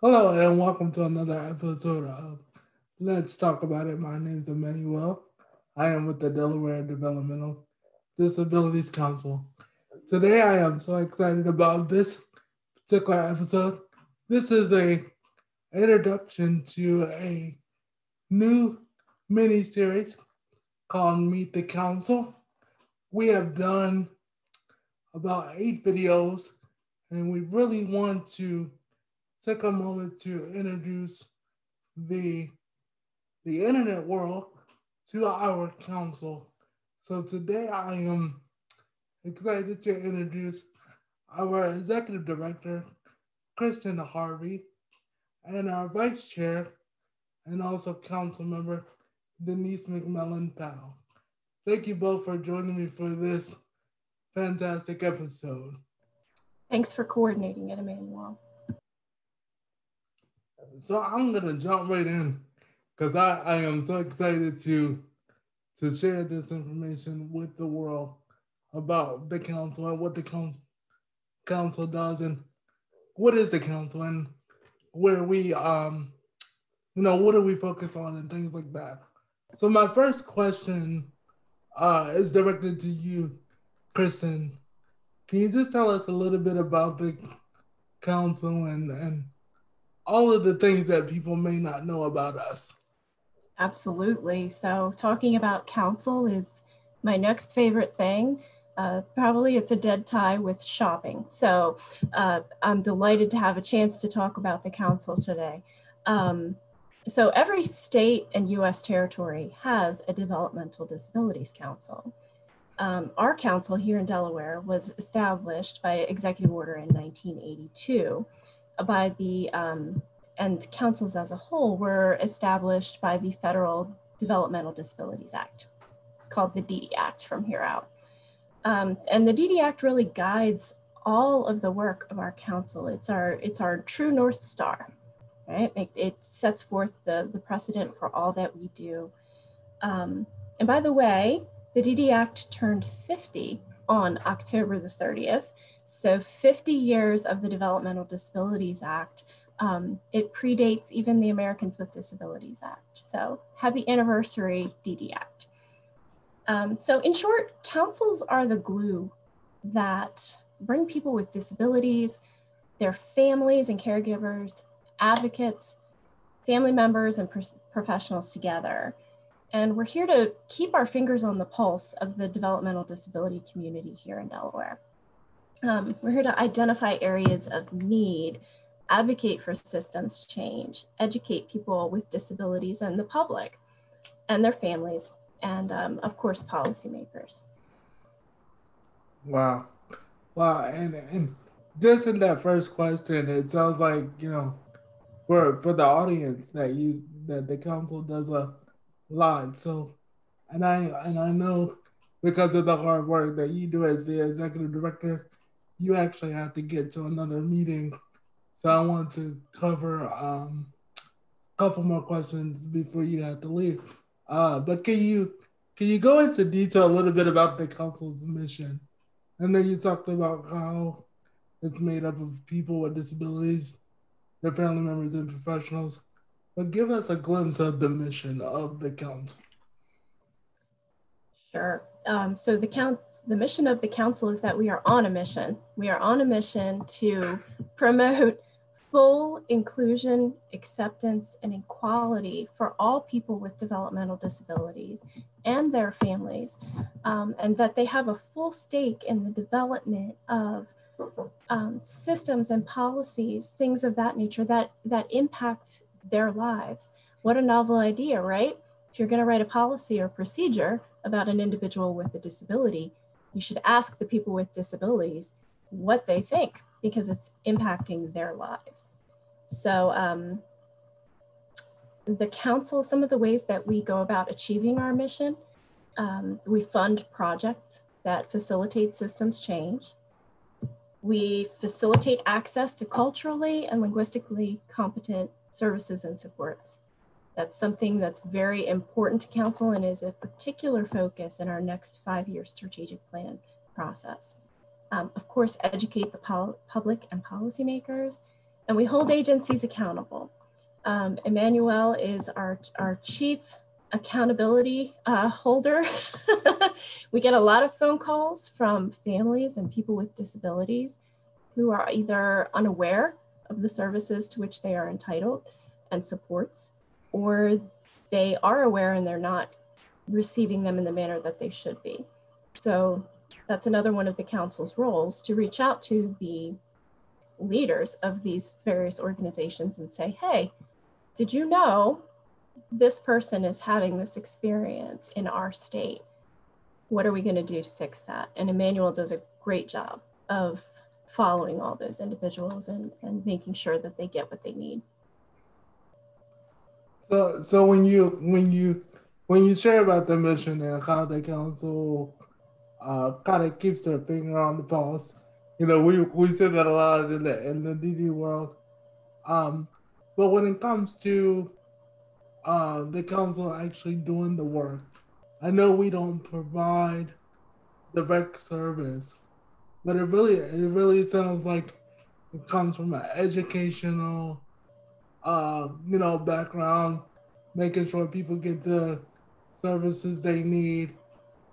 Hello and welcome to another episode of Let's Talk About It. My name is Emmanuel. I am with the Delaware Developmental Disabilities Council. Today I am so excited about this particular episode. This is a introduction to a new mini series called Meet the Council. We have done about 8 videos and we really want to take a moment to introduce the the internet world to our council. So today I am excited to introduce our Executive Director, Kristin Harvey, and our Vice Chair and also Council Member, Daniese McMullin-Powell. Thank you both for joining me for this fantastic episode. Thanks for coordinating it, Emmanuel. So I'm gonna jump right in because I am so excited to share this information with the world about the council and what the council does and what is the council and where we what do we focus on and things like that. So my first question is directed to you, Kristin. Can you just tell us a little bit about the council and all of the things that people may not know about us? Absolutely. So talking about council is my next favorite thing. Probably it's a dead tie with shopping. So I'm delighted to have a chance to talk about the council today. So every state and US territory has a developmental disabilities council. Our council here in Delaware was established by executive order in 1982 by the and councils as a whole were established by the Federal Developmental Disabilities Act, called the DD Act from here out. And the DD Act really guides all of the work of our council. It's our true North Star, right? It sets forth the precedent for all that we do. And by the way, the DD Act turned 50 on October the 30th. So 50 years of the Developmental Disabilities Act. It predates even the Americans with Disabilities Act. So happy anniversary, DD Act. So in short, councils are the glue that bring people with disabilities, their families and caregivers, advocates, family members, and professionals together. And we're here to keep our fingers on the pulse of the developmental disability community here in Delaware. We're here to identify areas of need, advocate for systems change, educate people with disabilities and the public and their families, and of course, policymakers. Wow. Wow. And just in that first question, it sounds like, for the audience that the council does a lot. So and I know because of the hard work that you do as the executive director, you actually have to get to another meeting. So I want to cover a couple more questions before you have to leave. But can you go into detail a little bit about the council's mission? I know you talked about how it's made up of people with disabilities, their family members, and professionals. But give us a glimpse of the mission of the council. Sure. So the mission of the council is that we are on a mission. We are on a mission to promote full inclusion, acceptance, and equality for all people with developmental disabilities and their families, and that they have a full stake in the development of systems and policies, things of that nature that impact their lives. What a novel idea, right? If you're going to write a policy or procedure about an individual with a disability, you should ask the people with disabilities what they think, because it's impacting their lives. So the council, some of the ways that we go about achieving our mission, we fund projects that facilitate systems change. We facilitate access to culturally and linguistically competent services and supports. That's something that's very important to council and is a particular focus in our next 5-year strategic plan process. Of course, educate the public and policymakers, and we hold agencies accountable. Emmanuel is our chief accountability holder. We get a lot of phone calls from families and people with disabilities who are either unaware of the services to which they are entitled and supports, or they are aware and they're not receiving them in the manner that they should be. So that's another one of the council's roles, to reach out to the leaders of these various organizations and say, hey, did you know this person is having this experience in our state? What are we going to do to fix that? And Emmanuel does a great job of following all those individuals and making sure that they get what they need. So when you share about the mission and how the council kind of keeps their finger on the pulse, you know, we say that a lot in the DD world. But when it comes to the council actually doing the work, I know we don't provide direct service, but it really sounds like it comes from an educational background, making sure people get the services they need.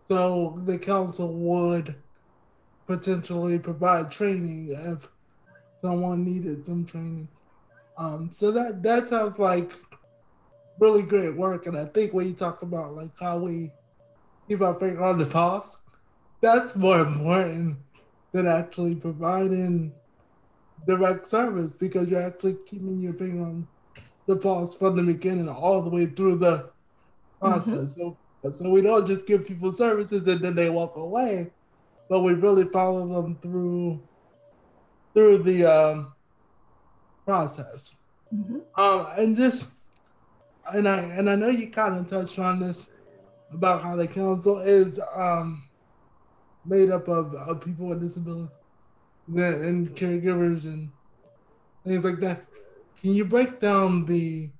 So the council would potentially provide training if someone needed some training. So that sounds like really great work. And I think when you talk about like how we keep our finger on the pulse, that's more important than actually providing direct service, because you're actually keeping your finger on the pulse from the beginning all the way through the process. Mm-hmm. So we don't just give people services and then they walk away, but we really follow them through the process. Mm-hmm. And I know you kind of touched on this about how the council is made up of people with disabilities and caregivers and things like that. Can you break down the,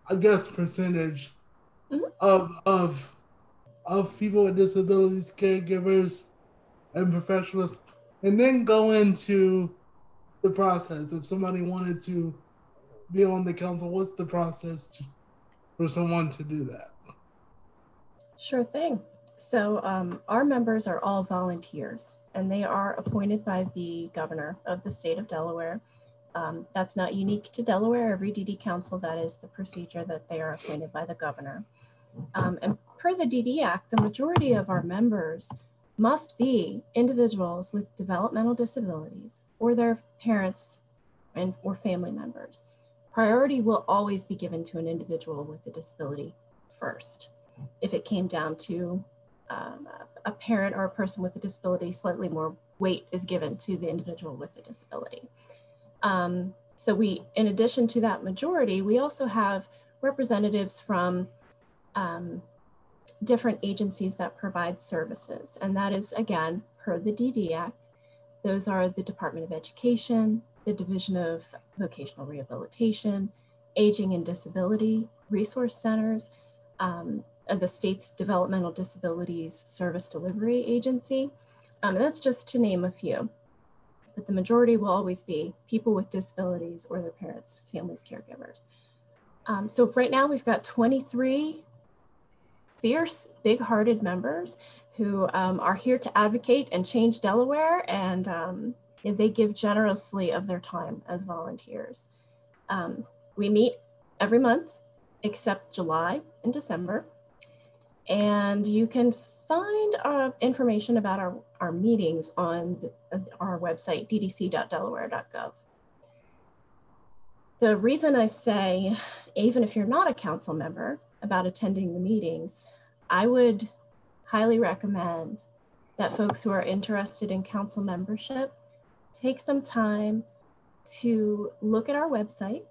I guess, percentage mm-hmm. of people with disabilities, caregivers, and professionals, and then go into the process? If somebody wanted to be on the council, what's the process for someone to do that? Sure thing. So our members are all volunteers, and they are appointed by the governor of the state of Delaware. That's not unique to Delaware. Every DD council, that is the procedure, that they are appointed by the governor. And per the DD Act, the majority of our members must be individuals with developmental disabilities or their parents or family members. Priority will always be given to an individual with a disability first. If it came down to a parent or a person with a disability, slightly more weight is given to the individual with the disability. So we, in addition to that majority, we also have representatives from different agencies that provide services. And that is, again, per the DD Act. Those are the Department of Education, the Division of Vocational Rehabilitation, Aging and Disability, Resource Centers, the state's Developmental Disabilities Service Delivery Agency. And that's just to name a few. But the majority will always be people with disabilities or their parents, families, caregivers. So right now we've got 23 fierce, big-hearted members who are here to advocate and change Delaware, and they give generously of their time as volunteers. We meet every month except July and December, and you can find information about our meetings on our website, ddc.delaware.gov. The reason I say, even if you're not a council member, about attending the meetings, I would highly recommend that folks who are interested in council membership take some time to look at our website,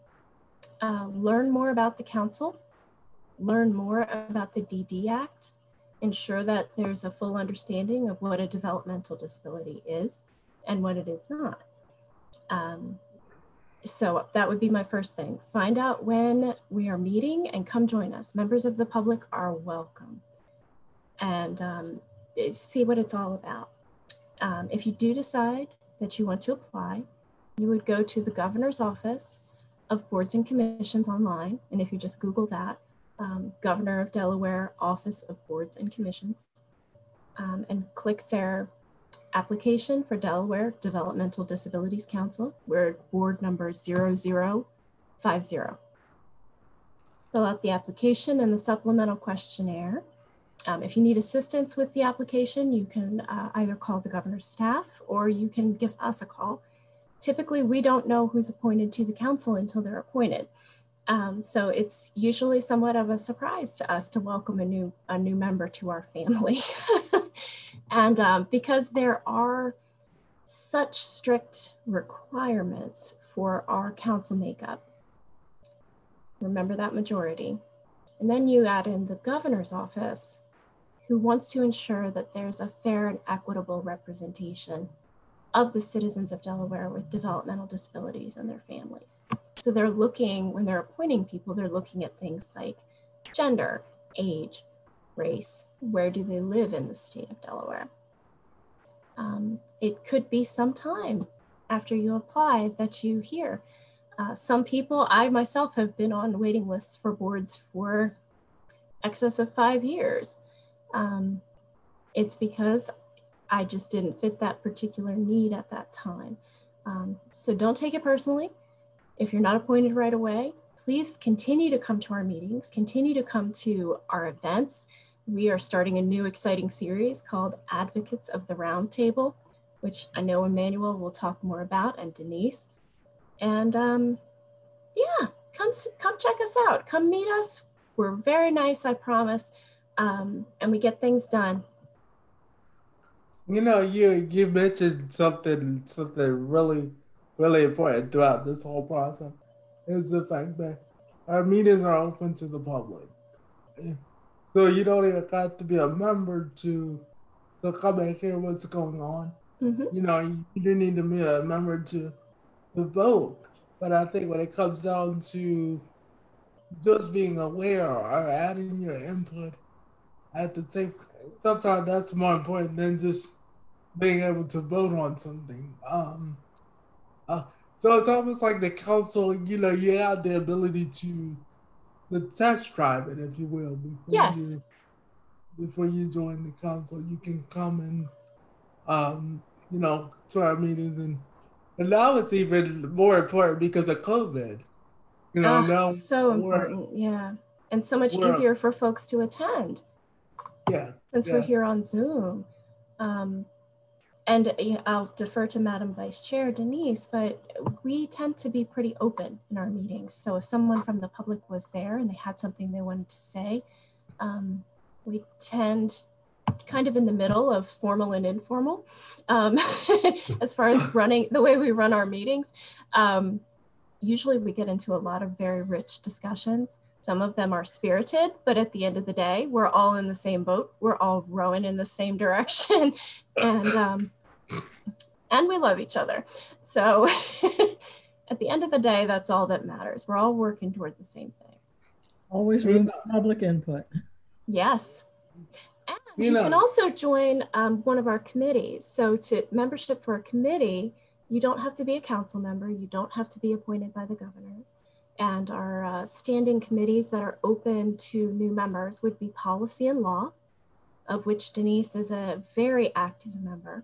learn more about the council, learn more about the DD Act, ensure that there's a full understanding of what a developmental disability is and what it is not. So that would be my first thing. Find out when we are meeting and come join us. Members of the public are welcome. And see what it's all about. If you do decide that you want to apply, you would go to the governor's office of boards and commissions online. And if you just Google that, Governor of Delaware Office of Boards and Commissions, and click their application for Delaware Developmental Disabilities Council. We're board number 0050. Fill out the application and the supplemental questionnaire. If you need assistance with the application, you can either call the governor's staff or you can give us a call. Typically, we don't know who's appointed to the council until they're appointed. So it's usually somewhat of a surprise to us to welcome a new member to our family. And because there are such strict requirements for our council makeup, remember that majority. And then you add in the governor's office, who wants to ensure that there's a fair and equitable representation of the citizens of Delaware with developmental disabilities and their families. So they're looking, when they're appointing people, they're looking at things like gender, age, race, where do they live in the state of Delaware. It could be some time after you apply that you hear. Some people, I myself have been on waiting lists for boards for excess of 5 years. It's because I just didn't fit that particular need at that time. So don't take it personally. If you're not appointed right away, please continue to come to our meetings, continue to come to our events. We are starting a new exciting series called Advocates of the Round Table, which I know Emmanuel will talk more about, and Denise. And yeah, come check us out. Come meet us. We're very nice, I promise. And we get things done. You know, you mentioned something really, really important throughout this whole process is the fact that our meetings are open to the public. So you don't even have to be a member to come and hear what's going on. Mm-hmm. You know, you do need to be a member to vote. But I think when it comes down to just being aware or adding your input at the same, sometimes that's more important than just being able to vote on something. So it's almost like the council, you know, you have the ability to test drive it, if you will, before you join the council. You can come and, you know, to our meetings. And now it's even more important because of COVID. You know, now so important, yeah. And so much easier for folks to attend. Yeah. Since we're here on Zoom. And I'll defer to Madam Vice Chair Denise, but we tend to be pretty open in our meetings. So if someone from the public was there and they had something they wanted to say, we tend kind of in the middle of formal and informal as far as the way we run our meetings. Usually we get into a lot of very rich discussions. Some of them are spirited, but at the end of the day, we're all in the same boat. We're all rowing in the same direction, and we love each other. So at the end of the day, that's all that matters. We're all working toward the same thing. Always room for public input. Yes. And you can also join one of our committees. So to membership for a committee, you don't have to be a council member. You don't have to be appointed by the governor. And our standing committees that are open to new members would be Policy and Law, of which Denise is a very active member,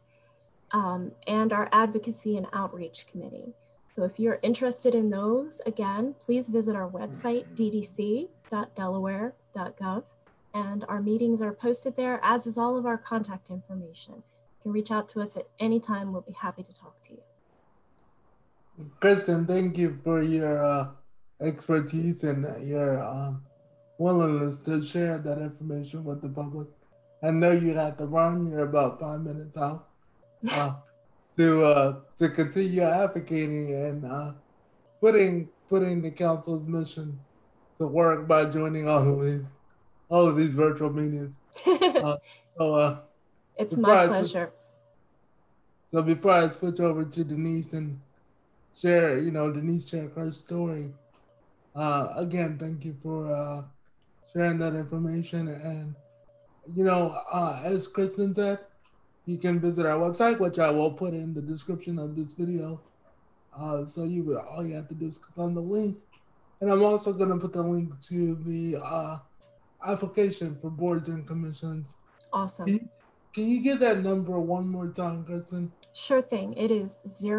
and our Advocacy and Outreach Committee. So if you're interested in those, again, please visit our website, ddc.delaware.gov, and our meetings are posted there, as is all of our contact information. You can reach out to us at any time. We'll be happy to talk to you. Kristin, thank you for your expertise and your willingness to share that information with the public. I know you have to run. You're about 5 minutes out to continue advocating and putting the council's mission to work by joining all of these virtual meetings. It's my pleasure. So before I switch over to Denise and share, Denise share her story. Again, thank you for sharing that information. And, as Kristin said, you can visit our website, which I will put in the description of this video, So all you have to do is click on the link. And I'm also going to put the link to the application for boards and commissions. Awesome. Can you give that number one more time, Kristin? Sure thing. It is 0050.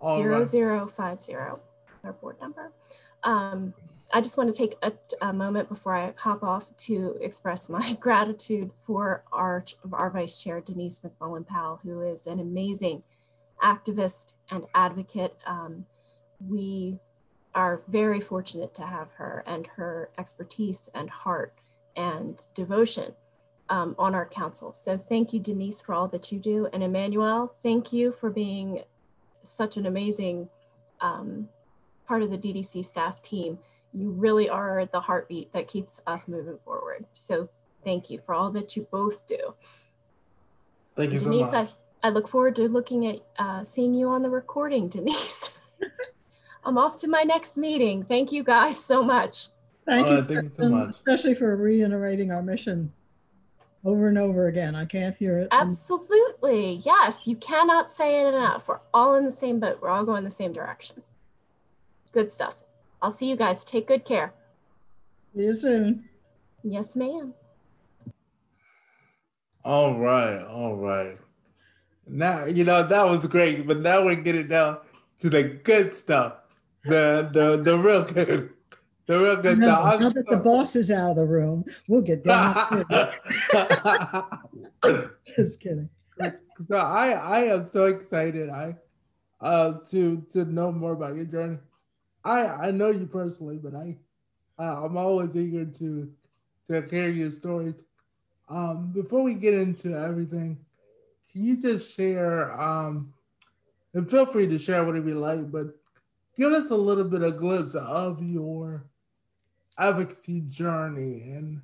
All right. 0050, our board number. I just want to take a moment before I hop off to express my gratitude for our Vice Chair, Daniese McMullin-Powell, who is an amazing activist and advocate. We are very fortunate to have her and her expertise and heart and devotion on our council. So thank you, Daniese, for all that you do. And Emmanuel, thank you for being such an amazing part of the DDC staff team. You really are the heartbeat that keeps us moving forward. So thank you for all that you both do. Thank you, Daniese, so much. I look forward to looking at seeing you on the recording, Daniese. I'm off to my next meeting. Thank you guys so much. Thank you so much. Especially for reiterating our mission over and over again. I can't hear it. Absolutely. Yes, you cannot say it enough. We're all in the same boat. We're all going the same direction. Good stuff. I'll see you guys. Take good care. See you soon. Yes, ma'am. All right. Now, that was great, but now we're getting down to the good stuff. The real good. The real good stuff. Now that the boss is out of the room, we'll get down. Just kidding. So I am so excited to know more about your journey. I know you personally, but I'm always eager to hear your stories. Before we get into everything, can you just share, and feel free to share whatever you like, but give us a little bit of glimpse of your advocacy journey and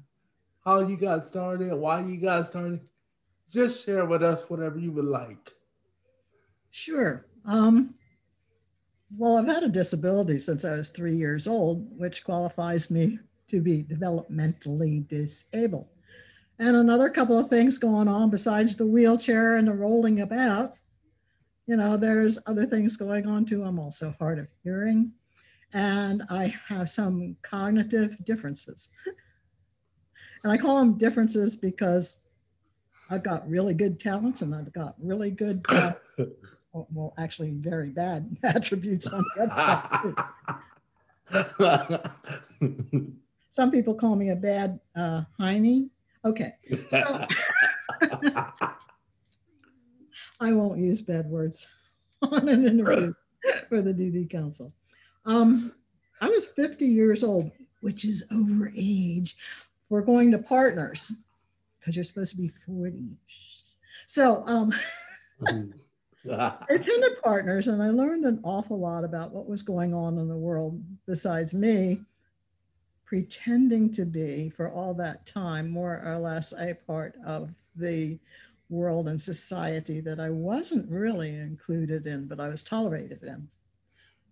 how you got started, why you got started. Just share with us whatever you would like. Sure. Well, I've had a disability since I was 3 years old, which qualifies me to be developmentally disabled. And another couple of things going on besides the wheelchair and the rolling about. There's other things going on too. I'm also hard of hearing, and I have some cognitive differences. And I call them differences because I've got really good talents and I've got really good well, actually very bad attributes on the other side. Some people call me a bad hiney. Okay. So, I won't use bad words on an interview for the DD Council. I was 50 years old, which is over age for going to partners because you're supposed to be 40. So I attended partners and I learned an awful lot about what was going on in the world besides me pretending to be, for all that time, more or less a part of the world and society that I wasn't really included in, but I was tolerated in.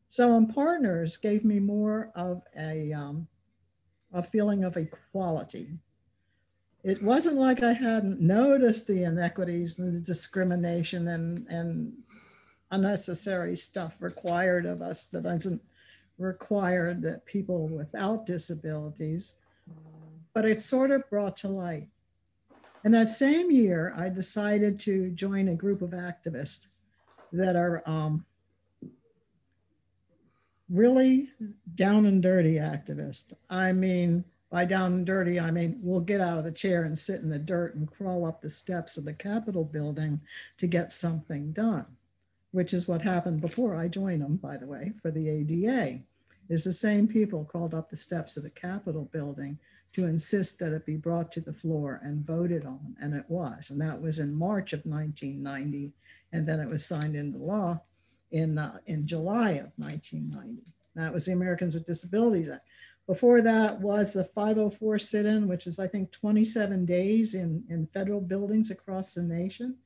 So partners gave me more of a feeling of equality. It wasn't like I hadn't noticed the inequities and the discrimination and unnecessary stuff required of us that isn't required that people without disabilities, but it sort of brought to light. And that same year, I decided to join a group of activists that are really down and dirty activists. I mean, by down and dirty, I mean, we'll get out of the chair and sit in the dirt and crawl up the steps of the Capitol building to get something done, which is what happened before I joined them, by the way, for the ADA, is the same people crawled up the steps of the Capitol building to insist that it be brought to the floor and voted on, and it was. And that was in March of 1990, and then it was signed into law in July of 1990. That was the Americans with Disabilities Act. Before that was the 504 sit-in, which is, I think, 27 days in federal buildings across the nation.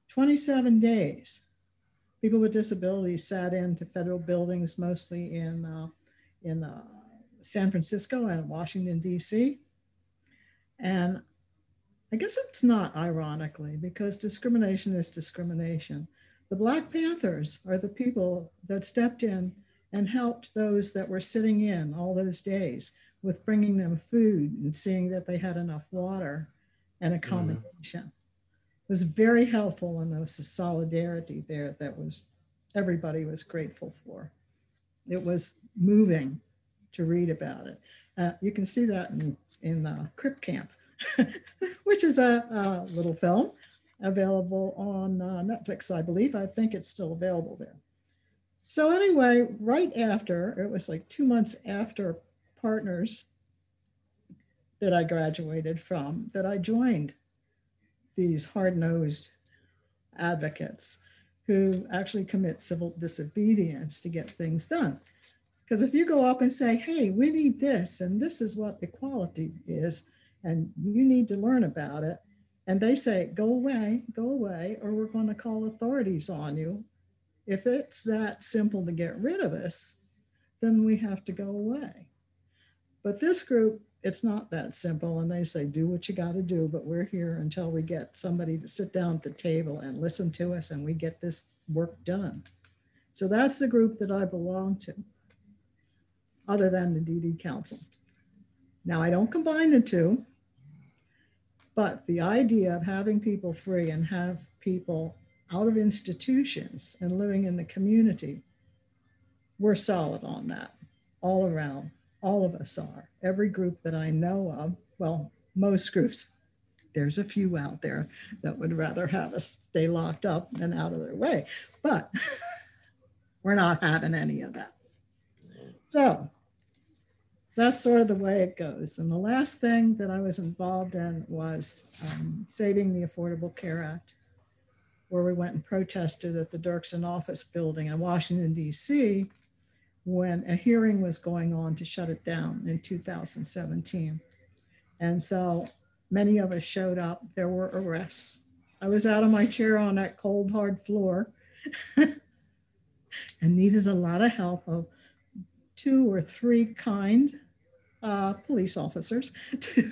27 days. People with disabilities sat into federal buildings, mostly in San Francisco and Washington, D.C. And I guess it's not, ironically, because discrimination is discrimination. The Black Panthers are the people that stepped in and helped those that were sitting in all those days with bringing them food and seeing that they had enough water and accommodation. It was very helpful, and there was a solidarity there that was everybody was grateful for. It was moving to read about it. You can see that in Crip Camp, which is a little film available on Netflix, I believe. I think it's still available there. So anyway, right after, it was like 2 months after Partners that I graduated from, that I joined these hard-nosed advocates who actually commit civil disobedience to get things done. Because if you go up and say, hey, we need this, and this is what equality is, and you need to learn about it, and they say, go away, or we're going to call authorities on you. If it's that simple to get rid of us, then we have to go away. But this group, it's not that simple. And they say, do what you got to do, but we're here until we get somebody to sit down at the table and listen to us and we get this work done. So that's the group that I belong to, other than the DD Council. Now, I don't combine the two, but the idea of having people free and have people out of institutions and living in the community, we're solid on that all around. All of us are. Every group that I know of, well, most groups, there's a few out there that would rather have us stay locked up and out of their way, but we're not having any of that. So that's sort of the way it goes. And the last thing that I was involved in was saving the Affordable Care Act, where we went and protested at the Dirksen office building in Washington, D.C., when a hearing was going on to shut it down in 2017. And so many of us showed up. There were arrests. I was out of my chair on that cold, hard floor and needed a lot of help of 2 or 3 kind police officers to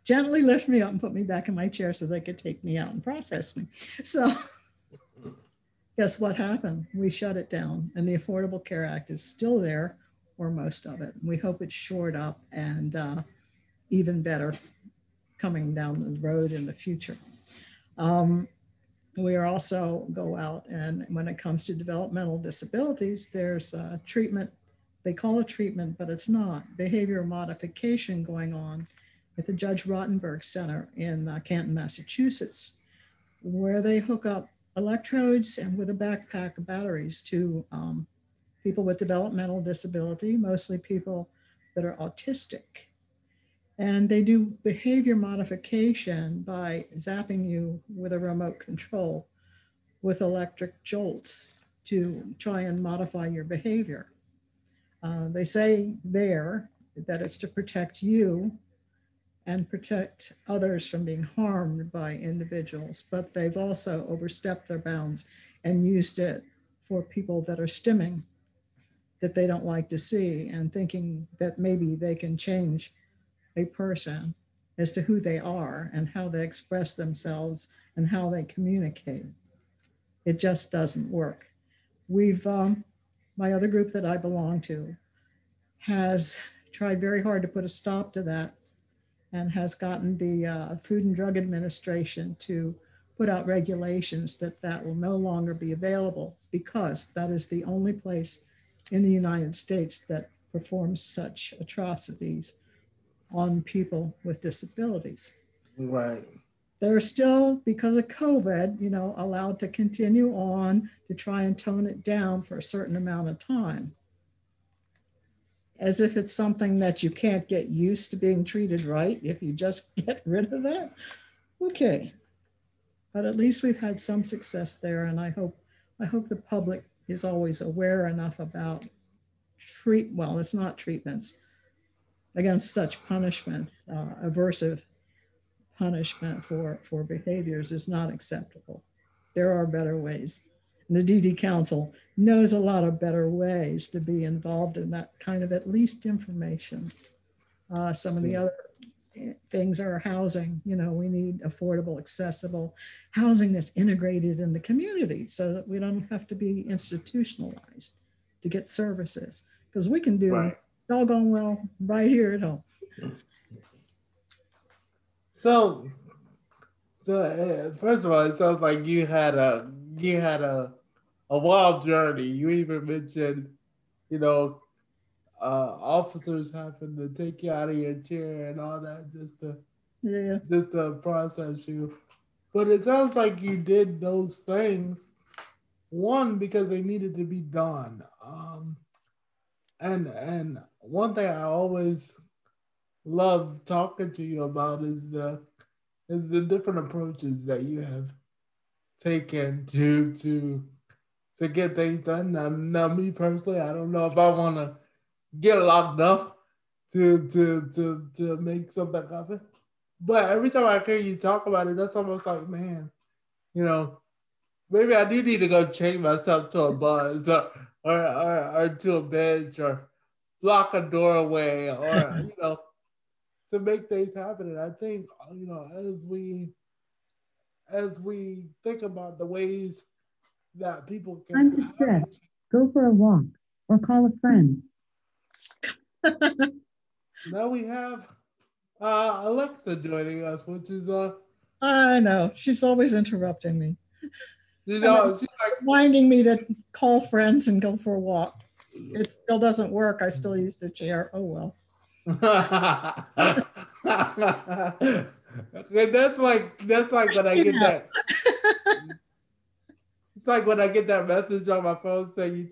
gently lift me up and put me back in my chair so they could take me out and process me. So guess what happened? We shut it down, and the Affordable Care Act is still there, or most of it. We hope it's shored up and even better coming down the road in the future. We are also go out, and when it comes to developmental disabilities, there's a treatment. They call it treatment, but it's not. Behavioral modification going on at the Judge Rottenberg Center in Canton, Massachusetts, where they hook up electrodes and with a backpack of batteries to people with developmental disability, mostly people that are autistic. And they do behavior modification by zapping you with a remote control with electric jolts to try and modify your behavior. They say there that it's to protect you and protect others from being harmed by individuals, but they've also overstepped their bounds and used it for people that are stimming that they don't like to see, and thinking that maybe they can change a person as to who they are and how they express themselves and how they communicate. It just doesn't work. My other group that I belong to has tried very hard to put a stop to that, and has gotten the Food and Drug Administration to put out regulations that will no longer be available, because that is the only place in the United States that performs such atrocities on people with disabilities. Right. They're still, because of COVID, allowed to continue on to try and tone it down for a certain amount of time, as if it's something that you can't get used to being treated right if you just get rid of that. Okay, but at least we've had some success there, and I hope the public is always aware enough about it's not treatments against such punishments. Aversive punishment for behaviors is not acceptable. There are better ways. And the DD Council knows a lot of better ways to be involved in that kind of at least information. Some of the other things are housing. You know, we need affordable, accessible housing that's integrated in the community so that we don't have to be institutionalized to get services, because we can do Right. doggone well right here at home. So, first of all, it sounds like you had a wild journey. You even mentioned, you know, officers having to take you out of your chair and all that Yeah. just to process you. But it sounds like you did those things, one, because they needed to be done. And one thing I always love talking to you about is the different approaches that you have taken to get things done. Now, me personally, I don't know if I want to get locked up to make something happen. But every time I hear you talk about it, that's almost like, man, you know, maybe I do need to go change myself to a bus or to a bench or block a doorway or, you know, to make things happen. And I think, you know, as we think about the ways that people can Time to stretch, go for a walk, or call a friend. now we have Alexa joining us, which is I know, she's always interrupting me. she's like reminding me to call friends and go for a walk. It still doesn't work. I still use the chair. Oh well. that's like when I get that. It's like when I get that message on my phone saying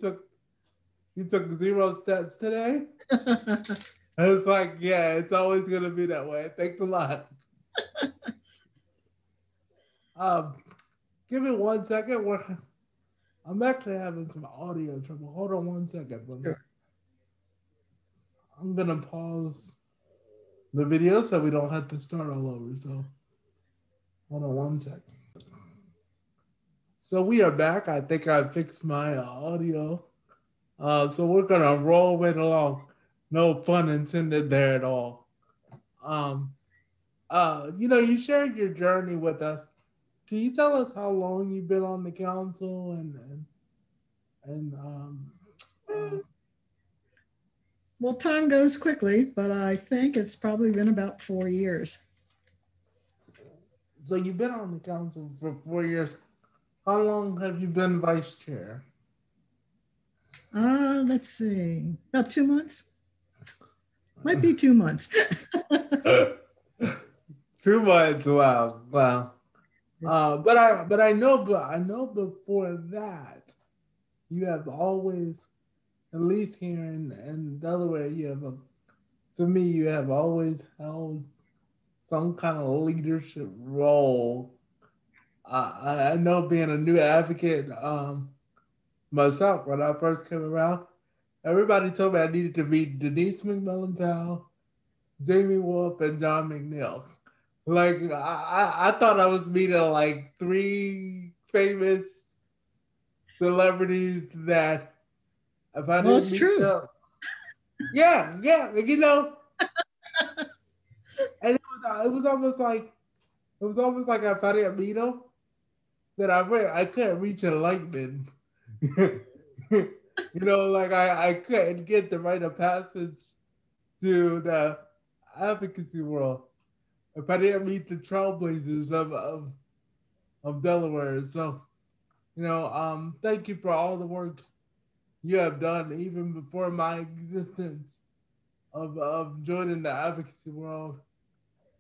you took 0 steps today. It's like, yeah, it's always gonna be that way. Thanks a lot. Give me 1 second. I'm actually having some audio trouble. Hold on 1 second. Sure. I'm gonna pause the video so we don't have to start all over. So hold on 1 second. So we are back. I think I fixed my audio. So we're gonna roll right along. No pun intended there at all. You know, you shared your journey with us. Can you tell us how long you've been on the council well, time goes quickly, but I think it's probably been about 4 years. So you've been on the council for 4 years. How long have you been vice chair? Let's see, about 2 months. Might be 2 months. 2 months. Wow. But I know before that, you have always, at least here in Delaware, to me, you have always held some kind of leadership role. I know being a new advocate myself, when I first came around, everybody told me I needed to meet Daniese McMullin-Powell, Jamie Wolf, and John McNeil. Like, I thought I was meeting like 3 famous celebrities that if I didn't meet true. them, yeah, you know. And it was almost like if I didn't meet them, that I couldn't reach enlightenment. You know, like I couldn't get the rite of passage to the advocacy world if I didn't meet the trailblazers of Delaware. So, you know, thank you for all the work you have done even before my existence of joining the advocacy world.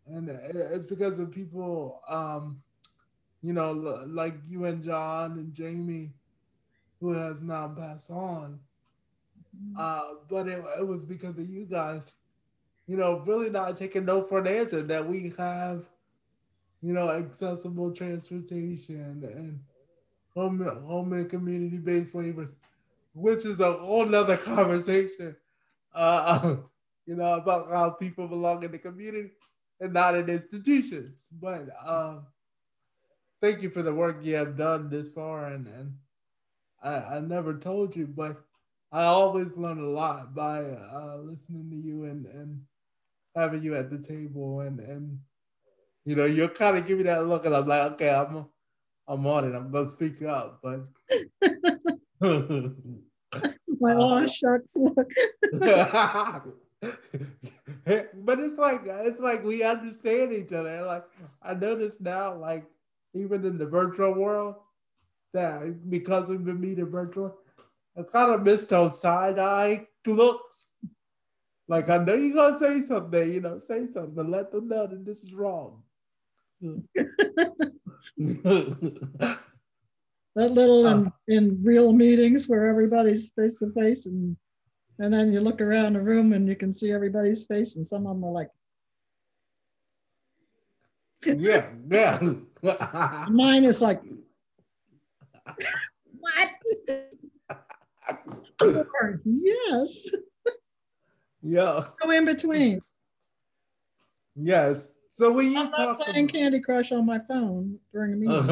And it's because of people, you know, like you and John and Jamie, who has now passed on. But it was because of you guys, you know, really not taking no for an answer that we have, you know, accessible transportation and home and community-based waivers, which is a whole nother conversation, you know, about how people belong in the community and not in institutions. But thank you for the work you have done this far. And I never told you, but I always learn a lot by listening to you and having you at the table, and you know, you'll kind of give me that look, and I'm like, okay, I'm on it. I'm gonna speak up, but My aw shucks look. but it's like we understand each other. Like I notice now, like even in the virtual world, that because we've been meeting virtual, I kind of miss those side eye looks. Like I know you're gonna say something, say something, let them know that this is wrong. That little in real meetings where everybody's face to face, and then you look around the room and you can see everybody's face, and some of them are like, yeah. Mine is like, what? Or, yes. Yeah. Go in between. Yes. So when you I'm not playing Candy Crush on my phone during a meeting.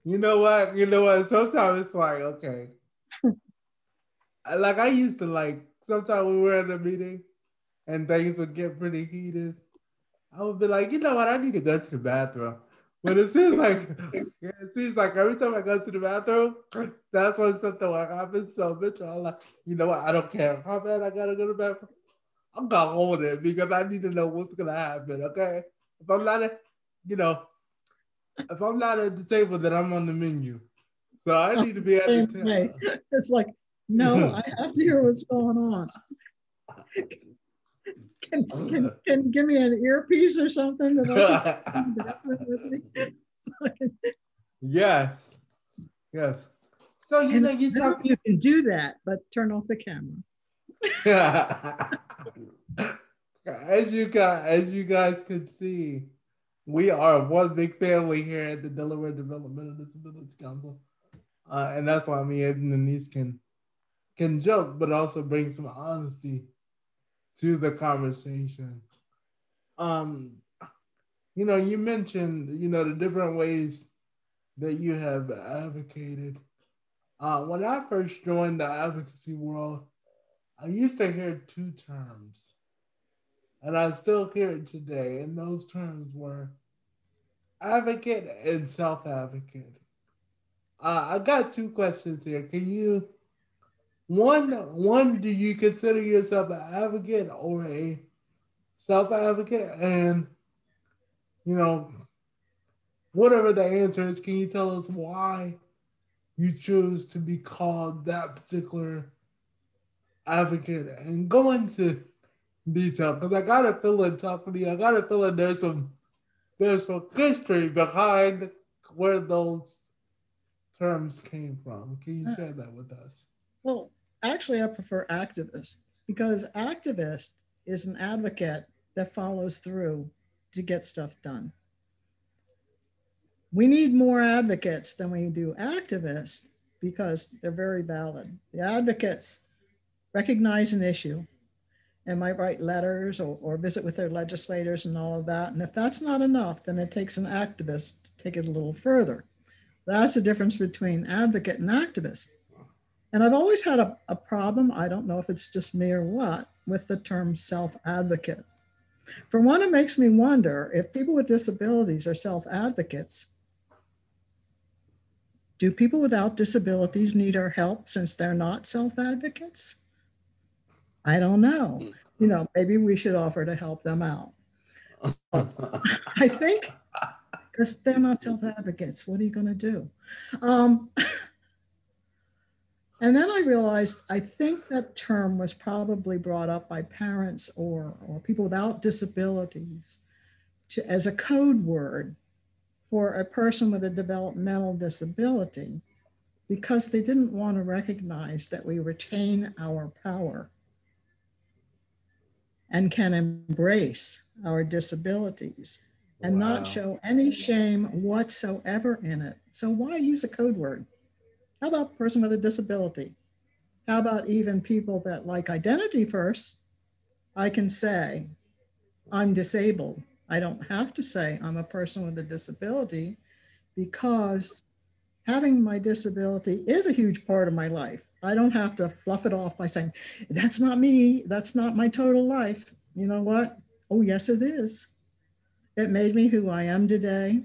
You know what? Sometimes it's like, okay. Like I used to like, sometimes we were in a meeting and things would get pretty heated. I would be like, you know what? I need to go to the bathroom. But it seems like every time I go to the bathroom, that's when something like happens. So eventually I'm like, you know what? I don't care how bad I gotta go to the bathroom. I'm gonna hold it because I need to know what's gonna happen. Okay, if I'm not, if I'm not at the table, then I'm on the menu. So I need to be at the table. It's like, no, I have to hear what's going on. Can you give me an earpiece or something that I can with me? Yes. So you can do that, but turn off the camera. As you guys can see, we are one big family here at the Delaware Developmental Disabilities Council, and that's why me and Denise can joke, but also bring some honesty to the conversation. You mentioned the different ways that you have advocated. When I first joined the advocacy world, I used to hear two terms, and I still hear it today. And those terms were advocate and self-advocate. I got two questions here. Can you, one, do you consider yourself an advocate or a self-advocate? And, whatever the answer is, can you tell us why you choose to be called that particular advocate? And go into detail, because I got a feeling talking to you, I got a feeling there's some history behind where those terms came from. Can you share that with us? Well, actually, I prefer activist, because activist is an advocate that follows through to get stuff done. We need more advocates than we do activists because they're very valid. The advocates recognize an issue and might write letters or visit with their legislators and all of that. And if that's not enough, then it takes an activist to take it a little further. That's the difference between advocate and activist. And I've always had a problem, I don't know if it's just me or what, with the term self-advocate. For one, it makes me wonder if people with disabilities are self-advocates. Do people without disabilities need our help since they're not self-advocates? I don't know. Maybe we should offer to help them out. So, I think because they're not self-advocates, what are you going to do? And then I realized, I think that term was probably brought up by parents or people without disabilities as a code word for a person with a developmental disability, because they didn't want to recognize that we retain our power and can embrace our disabilities and not show any shame whatsoever in it. So why use a code word? How about person with a disability? How about even people that like identity first? I can say I'm disabled. I don't have to say I'm a person with a disability, because having my disability is a huge part of my life. I don't have to fluff it off by saying, that's not me. That's not my total life. You know what? Oh, yes, it is. It made me who I am today.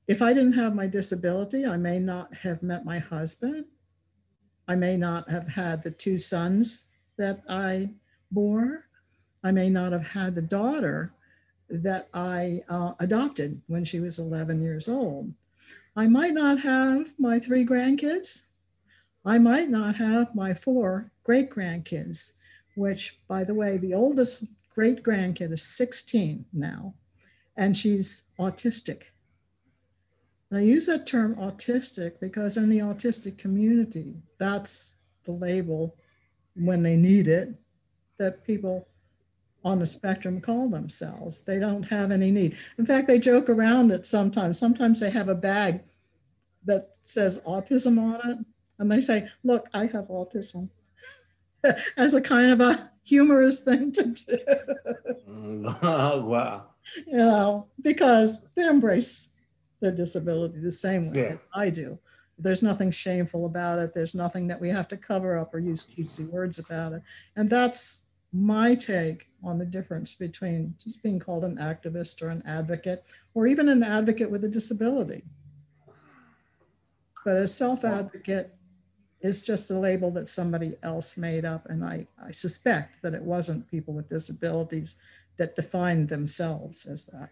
If I didn't have my disability, I may not have met my husband. I may not have had the 2 sons that I bore. I may not have had the daughter that I adopted when she was 11 years old. I might not have my 3 grandkids. I might not have my 4 great grandkids, which, by the way, the oldest great grandkid is 16 now, and she's autistic. And I use that term autistic because in the autistic community, that's the label when they need it that people on the spectrum call themselves. They don't have any need. In fact, they joke around it sometimes. Sometimes they have a bag that says autism on it. And they say, look, I have autism, as a kind of a humorous thing to do. Wow. You know, because they embrace their disability the same way as I do. There's nothing shameful about it. There's nothing that we have to cover up or use cutesy words about it. And that's my take on the difference between just being called an activist or an advocate, or even an advocate with a disability. But a self-advocate is just a label that somebody else made up. And I suspect that it wasn't people with disabilities that defined themselves as that.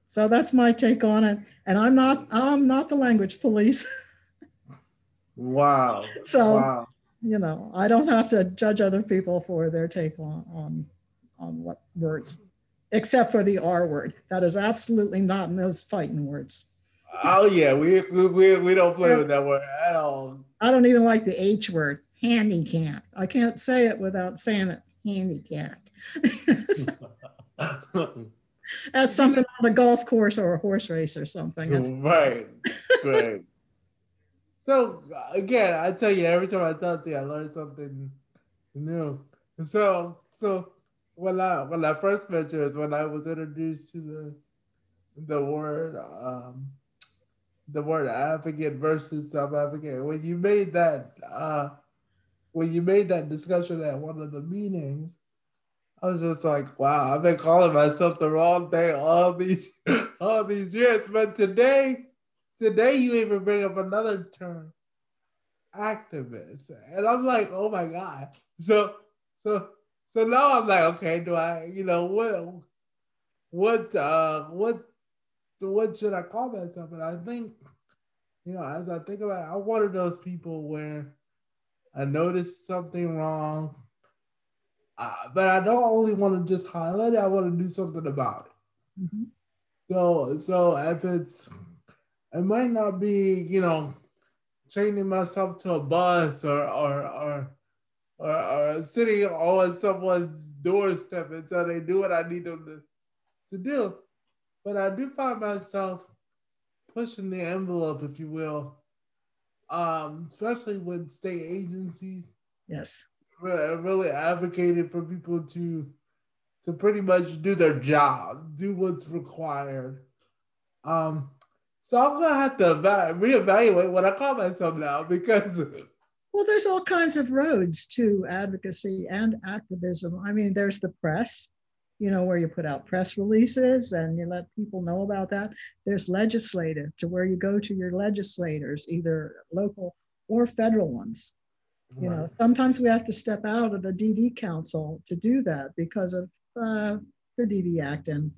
So that's my take on it. And I'm not the language police. Wow. So, wow. You know, I don't have to judge other people for their take on what words, except for the R word. That is absolutely not in those fighting words. Oh yeah, we don't play with that word at all. I don't even like the H word, handicap. I can't say it without saying it, handicap. That's something on a golf course or a horse race or something. Right. So again, I tell you, every time I talk to you, I learn something new. So when I first met you, is when I was introduced to the word advocate versus self-advocate. When you made that discussion at one of the meetings, I was just like, wow, I've been calling myself the wrong thing all these years. But today you even bring up another term, activist. And I'm like, oh my God. So now I'm like, okay, do I, what should I call myself? And I think, as I think about it, I'm one of those people where I notice something wrong, but I don't only want to just highlight it, I want to do something about it. Mm-hmm. So if it might not be, chaining myself to a bus or sitting on someone's doorstep until they do what I need them to do. But I do find myself pushing the envelope, if you will, especially with state agencies. Yes. Really advocating for people to pretty much do their job, do what's required. So I'm gonna have to reevaluate what I call myself now, because well, there's all kinds of roads to advocacy and activism. I mean, there's the press, where you put out press releases and you let people know about that. There's legislative, to where you go to your legislators, either local or federal ones. right. Sometimes we have to step out of the DD Council to do that because of the DD Act and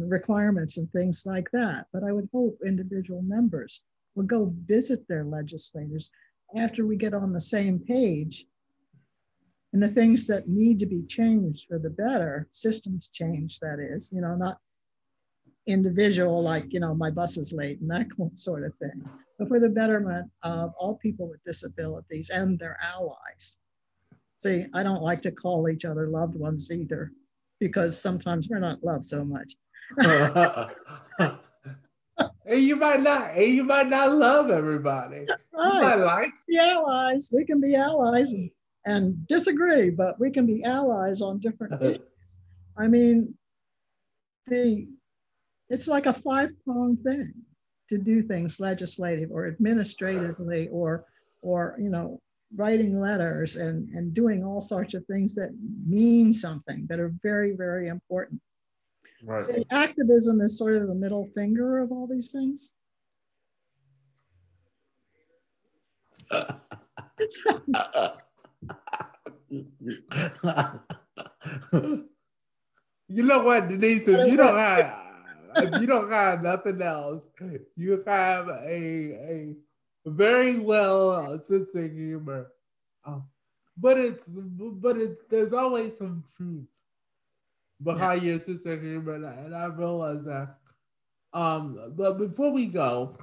requirements and things like that. But I would hope individual members will go visit their legislators after we get on the same page, and the things that need to be changed for the better, systems change, that is, not individual, like, my bus is late and that sort of thing, but for the betterment of all people with disabilities and their allies. See, I don't like to call each other loved ones either, because sometimes we're not loved so much. And you might not love everybody. Right. You might like the allies. We can be allies and disagree, but we can be allies on different issues. I mean, it's like a 5-pronged thing to do things legislative or administratively or or, writing letters and doing all sorts of things that mean something, that are very, very important. Right. So activism is sort of the middle finger of all these things. You know what, Denise? If you don't have nothing else, you have a very well sense of humor. But there's always some truth behind your sense of humor, and I realize that. But before we go,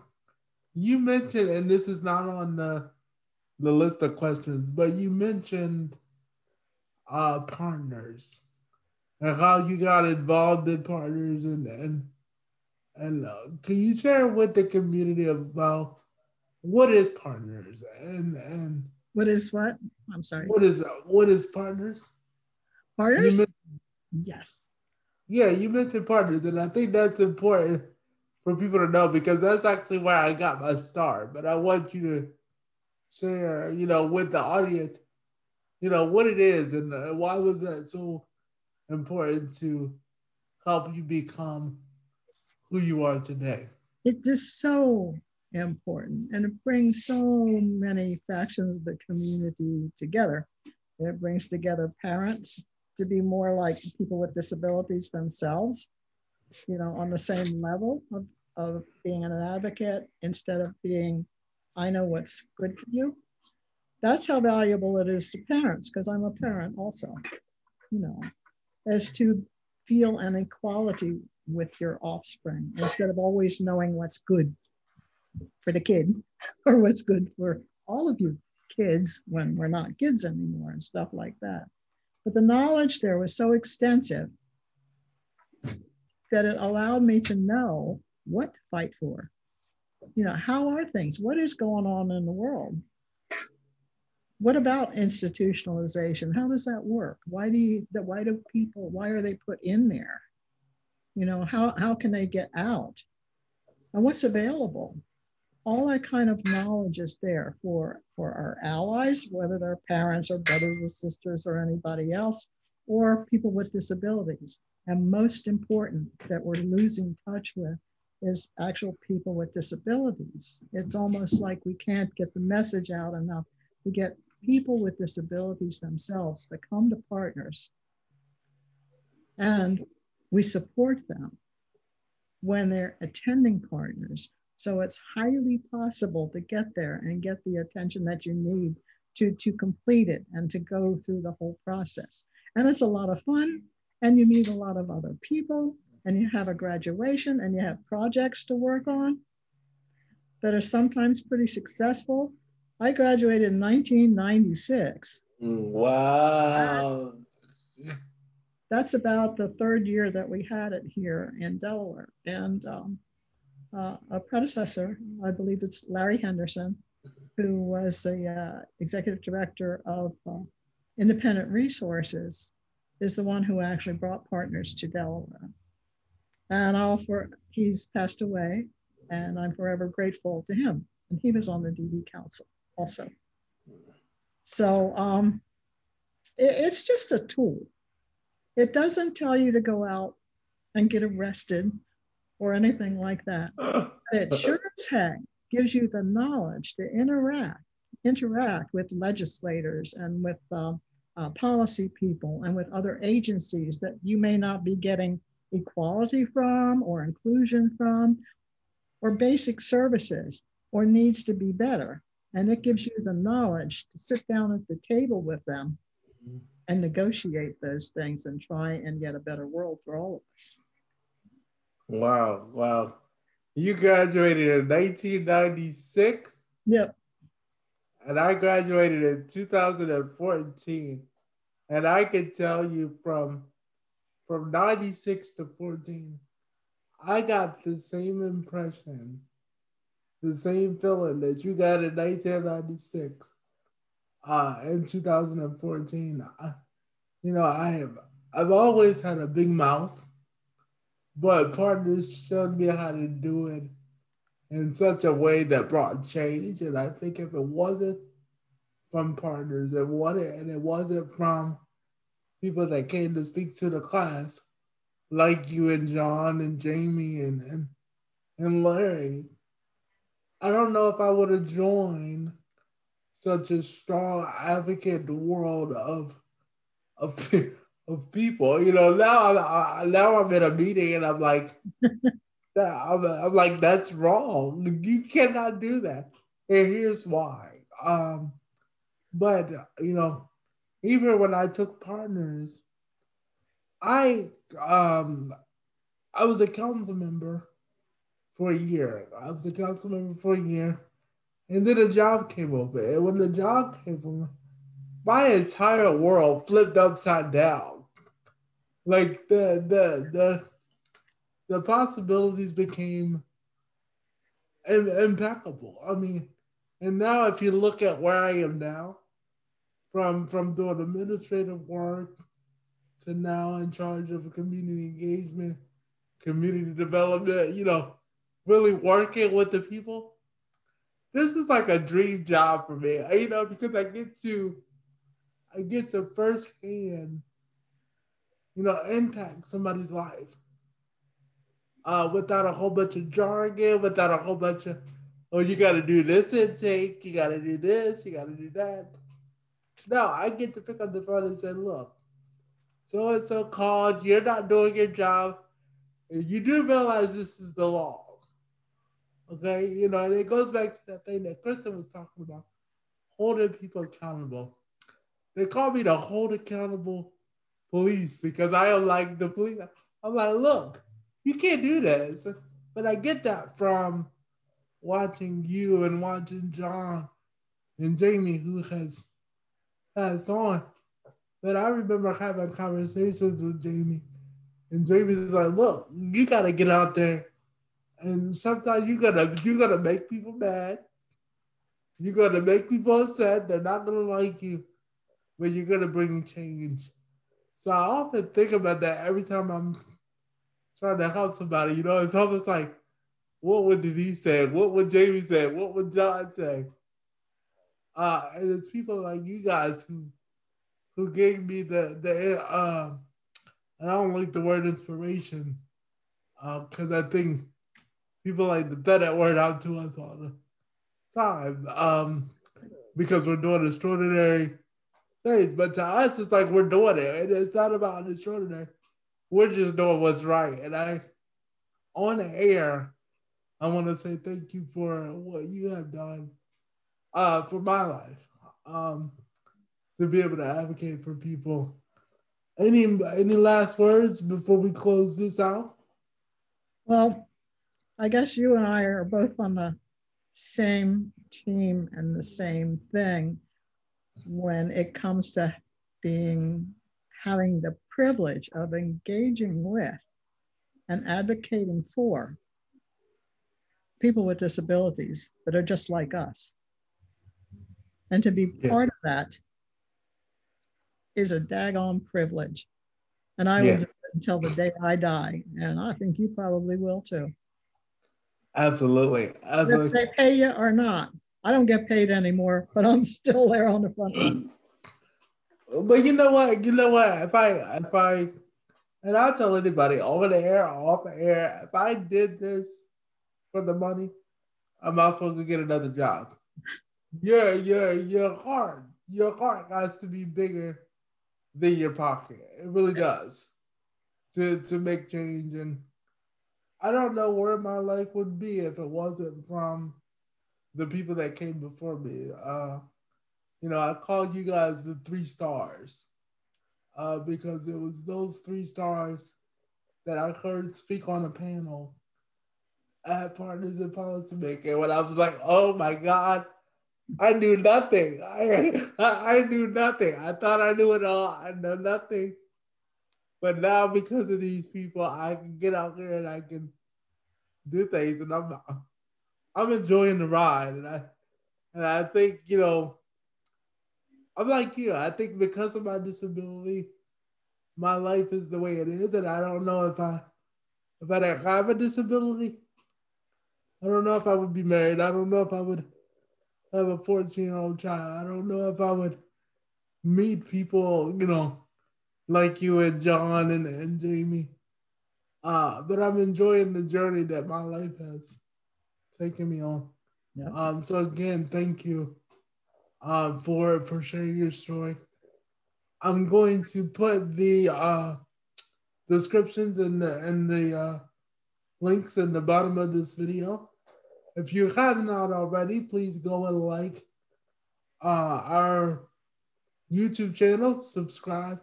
you mentioned, and this is not on the list of questions, but you mentioned partners and how you got involved in partners, and can you share with the community about what is partners and what is what? I'm sorry. What is partners? Partners? Yes. Yeah, you mentioned partners, and I think that's important for people to know because that's actually where I got my start. But I want you to share, with the audience, what it is and why was that so important to help you become who you are today. It is so important, and it brings so many factions of the community together. It brings together parents to be more like people with disabilities themselves, on the same level of being an advocate instead of being, I know what's good for you. That's how valuable it is to parents, because I'm a parent also, as to feel an equality with your offspring instead of always knowing what's good for the kid or what's good for all of you kids when we're not kids anymore and stuff like that. But the knowledge there was so extensive that it allowed me to know what to fight for. How are things? What is going on in the world? What about institutionalization? How does that work? Why are they put in there? How can they get out? And what's available? All that kind of knowledge is there for our allies, whether they're parents or brothers or sisters or anybody else, or people with disabilities. And most important that we're losing touch with is actual people with disabilities. It's almost like we can't get the message out enough to get people with disabilities themselves to come to partners. And we support them when they're attending partners. So it's highly possible to get there and get the attention that you need to complete it and to go through the whole process. And it's a lot of fun, and you meet a lot of other people, and you have a graduation, and you have projects to work on that are sometimes pretty successful. I graduated in 1996. Wow. That's about the third year that we had it here in Delaware. And a predecessor, I believe it's Larry Henderson, who was the executive director of Independent Resources, is the one who actually brought partners to Delaware. And he's passed away, and I'm forever grateful to him. And he was on the DD Council also. So it's just a tool. It doesn't tell you to go out and get arrested or anything like that. But it sure as heck gives you the knowledge to interact with legislators and with policy people and with other agencies that you may not be getting equality from or inclusion from or basic services or needs to be better. And it gives you the knowledge to sit down at the table with them and negotiate those things and try and get a better world for all of us. Wow. You graduated in 1996? Yep. And I graduated in 2014. And I can tell you from 96 to 14, I got the same impression, the same feeling that you got in 1996. In 2014, I've always had a big mouth, but partners showed me how to do it in such a way that brought change. And I think if it wasn't from partners. It wasn't from people that came to speak to the class, like you and John and Jamie and Larry. I don't know if I would have joined such a strong advocate world of, of people. You know, now I'm in a meeting and I'm like, I'm like, that's wrong. You cannot do that. And here's why. But you know, even when I took partners, I um I was a council member for a year. I was a council member for a year, and then a job came open. And when the job came open, my entire world flipped upside down. Like the possibilities became impeccable. I mean, and now if you look at where I am now, from doing administrative work to now in charge of community engagement, community development, you know, really working with the people. This is like a dream job for me, you know, because I get to firsthand, you know, impact somebody's life without a whole bunch of jargon, without a whole bunch of, oh, you got to do this intake, you got to do this, you got to do that. No, I get to pick up the phone and say, look, so and so called, you're not doing your job. You do realize this is the law. Okay, you know, and it goes back to that thing that Kristin was talking about, holding people accountable. They call me the hold accountable police because I am like the police. I'm like, look, you can't do this. But I get that from watching you and watching John and Jamie, who has passed on. But I remember having conversations with Jamie, and Jamie's like, look, you got to get out there. And sometimes you gotta make people mad. You're gonna make people upset. They're not gonna like you, but you're gonna bring change. So I often think about that every time I'm trying to help somebody. You know, it's almost like, what would Denise say? What would Jamie say? What would John say? And it's people like you guys who gave me and I don't like the word inspiration, because I think people like to throw that word out to us all the time, because we're doing extraordinary things. But to us, it's like we're doing it. And it's not about extraordinary. We're just doing what's right. And on the air, I want to say thank you for what you have done for my life, to be able to advocate for people. Any last words before we close this out? Well, I guess you and I are both on the same team and the same thing when it comes to having the privilege of engaging with and advocating for people with disabilities that are just like us. And to be part of that is a daggone privilege. And I will do it until the day I die. And I think you probably will too. Absolutely. If they pay you or not. I don't get paid anymore, but I'm still there on the front line. But you know what? If I, and I'll tell anybody over the air, off the air, if I did this for the money, I'm also going to get another job. Your heart has to be bigger than your pocket. It really does to make change. And I don't know where my life would be if it wasn't from the people that came before me. You know, I call you guys the 3 stars because it was those 3 stars that I heard speak on a panel at Partners in Policymaking when I was like, oh my God, I knew nothing. I knew nothing. I thought I knew it all. I know nothing. But now because of these people, I can get out there and I can do things, and I'm enjoying the ride. And I think, you know, I'm like you. I think because of my disability, my life is the way it is, and I don't know if I didn't have a disability, I don't know if I would be married. I don't know if I would have a 14-year-old child. I don't know if I would meet people, like you and John and Jamie. But I'm enjoying the journey that my life has taken me on. Yep. So again, thank you for sharing your story. I'm going to put the descriptions and the links in the bottom of this video. If you have not already, please go and like our YouTube channel, subscribe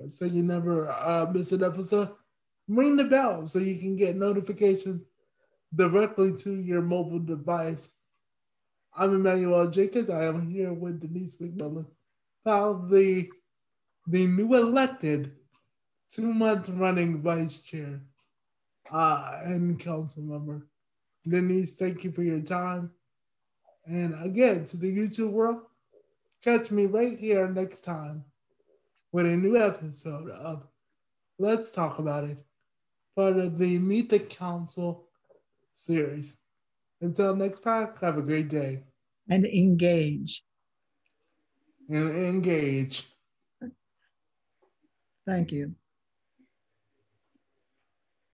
so you never miss an episode. Ring the bell so you can get notifications directly to your mobile device. I'm Emmanuel Jenkins. I am here with Daniese McMullin-Powell, the new elected 2-month running vice chair and council member. Daniese, thank you for your time. And again, to the YouTube world, catch me right here next time with a new episode of Let's Talk About It, part of the Meet the Council series. Until next time, have a great day. And engage. And engage. Thank you.